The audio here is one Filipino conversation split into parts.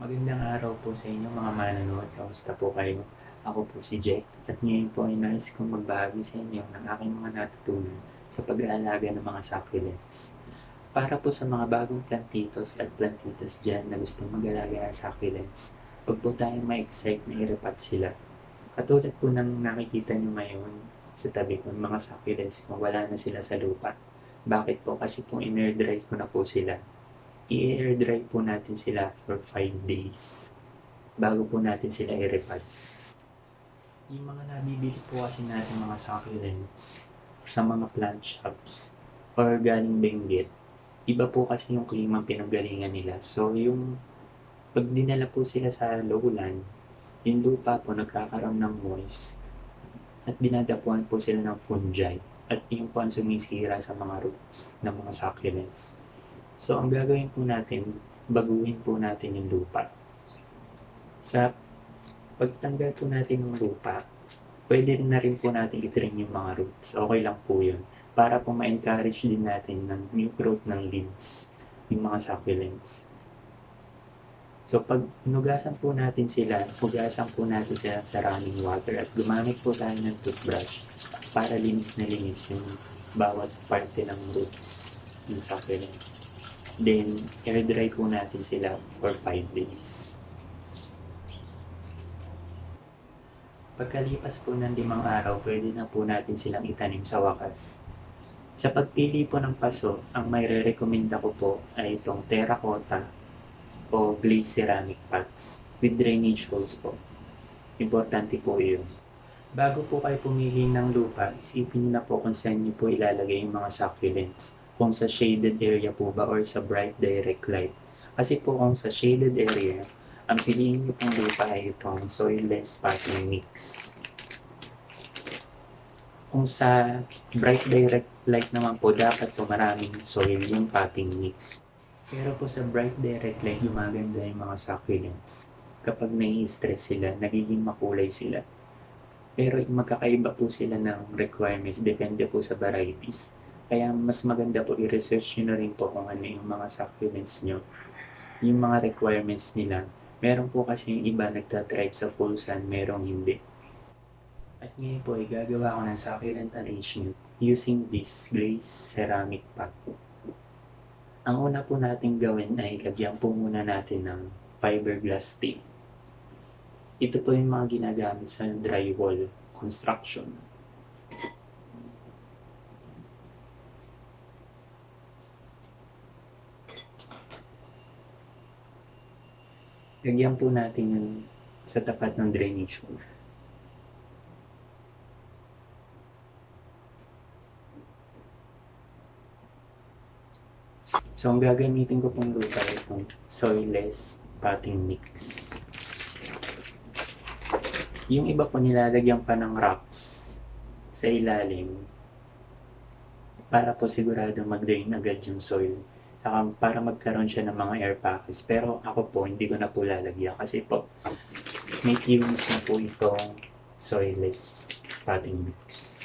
Magandang araw po sa inyo mga manonood. Kamusta po kayo? Ako po si Jake at ngayon po ay nais kong magbahagi sa inyo ng aking mga natutunan sa pag-aalaga ng mga succulents. Para po sa mga bagong plantitos at plantitas dyan na gustong mag-alaga ng succulents, huwag po tayong ma-excite na iripat sila. Katulad po ng nakikita nyo ngayon sa tabi ko ng mga succulents kung wala na sila sa lupa. Bakit po? Kasi po in-air dry ko na po sila. I-air dry po natin sila for 5 days bago po natin sila i-repot. Yung mga nabibili po kasi natin mga succulents sa mga plant shops or galing Benguet, iba po kasi yung klima pinanggalingan nila. So, yung pag dinala po sila sa lowland, yung lupa po nagkakaroon ng moist at dinadapuan po sila ng fungi at yung po ang sumisira sa mga roots ng mga succulents. So, ang gagawin po natin, baguhin po natin yung lupa. Sa pagtanggal po natin ng lupa, pwede na rin po natin i-trim yung mga roots. Okay lang po yun. Para po ma-encourage din natin ng new growth ng leaves, yung mga succulents. So, pag hinugasan po natin sila, hugasan po natin sila sa running water at gumamit po tayo ng toothbrush para linis na linis yung bawat parte ng roots ng succulents. Then, air dry po natin sila for 5 days. Pagkalipas po ng 5 araw, pwede na po natin silang itanim sa wakas. Sa pagpili po ng paso, ang may re-recommenda ko po ay itong terracotta o glazed ceramic pots with drainage holes po. Importante po yun. Bago po kayo pumili ng lupa, isipin niyo na po kung saan niyo po ilalagay yung mga succulents. Kung sa shaded area po ba or sa bright direct light. Kasi po kung sa shaded area, ang piliin niyo pong lupa ay itong soilless potting mix. Kung sa bright direct light naman po, dapat po maraming soil yung potting mix. Pero po sa bright direct light, gumaganda yung mga succulents. Kapag nai-stress sila, nagiging makulay sila. Pero magkakaiba po sila ng requirements, depende po sa varieties. Kaya mas maganda po i-research nyo na rin po kung ano yung mga succulents nyo, yung mga requirements nila. Meron po kasi yung iba nagtatribe sa full sun, merong hindi. At ngayon po ay gagawa ko ng succulent arrangement using this glazed ceramic pot. Ang una po natin gawin ay lagyan po muna natin ng fiberglass tape. Ito po yung mga ginagamit sa drywall construction. Lagyan po natin yung sa tapat ng drainage hole. So, ang gagamitin ko pong lupa ay itong soilless potting mix. Yung iba po nilalagyan pa ng rocks sa ilalim para po sigurado mag-drain agad yung soil. Saka para magkaroon siya ng mga air pockets. Pero ako po, hindi ko na po lalagyan kasi po may cues na po itong soilless potting mix.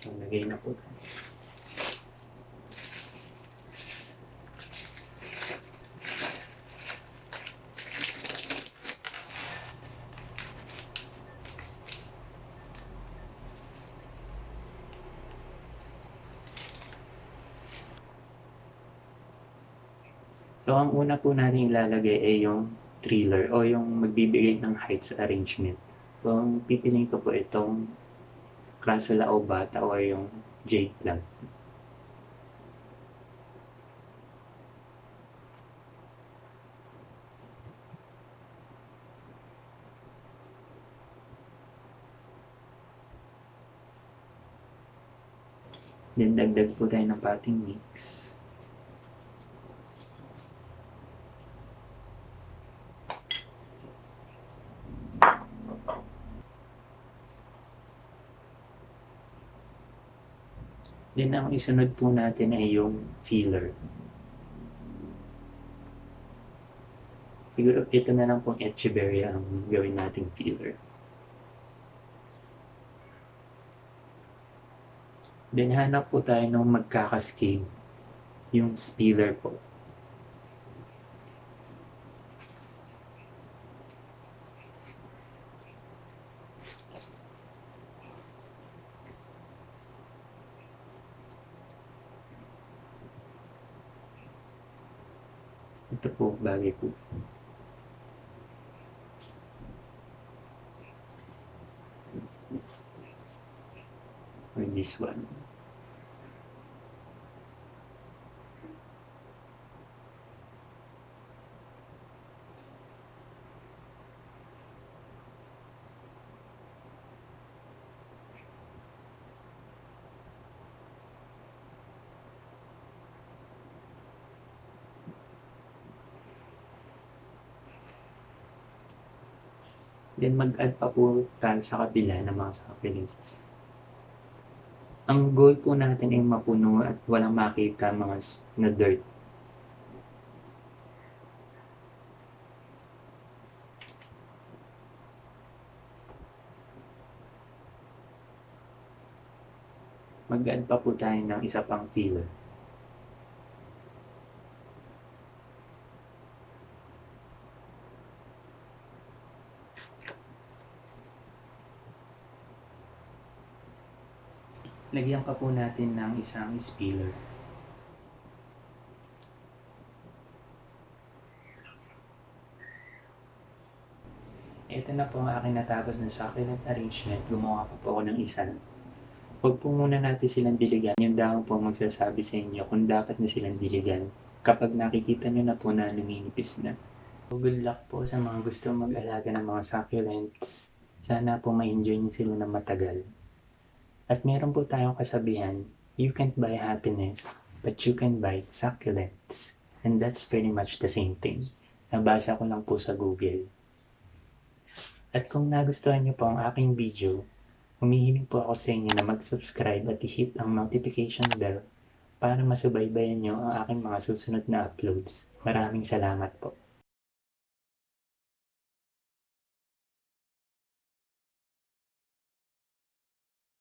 Lagay na po tayo. So, ang una po natin ilalagay ay yung trailer o yung magbibigay ng height sa arrangement. Kung pipiliin ko po itong Crassula obata o yung jade plant. Then, dagdag po tayo ng potting mix. Then, ang isunod po natin ay yung filler. Siguro ito na lang pong echeveria ang gawin nating filler. Then hanap po tayo ng magkakascade, yung spiller po. Ito po, bagay po. Or this one. Then mag-add pa po tayo sa kabila ng mga succulents. Ang goal po natin ay mapuno at walang makita mga na dirt. Mag-add pa po tayo ng isa pang filler. Lagyan pa po natin ng isang spiller. Ito na po ang aking natapos na succulent arrangement. Gumawa pa po ako ng isa. Huwag po muna natin silang diligan. Yung dahon po magsasabi sa inyo kung dapat na silang diligan kapag nakikita nyo na po na luminipis na. Good luck po sa mga gusto mag-alaga ng mga succulents. Sana po ma-enjoy nyo sila ng matagal. At meron po tayong kasabihan, you can't buy happiness, but you can buy succulents. And that's pretty much the same thing. Nabasa ko lang po sa Google. At kung nagustuhan nyo po ang aking video, humihiling po ako sa inyo na mag-subscribe at i-hit ang notification bell para masubaybayan nyo ang aking mga susunod na uploads. Maraming salamat po.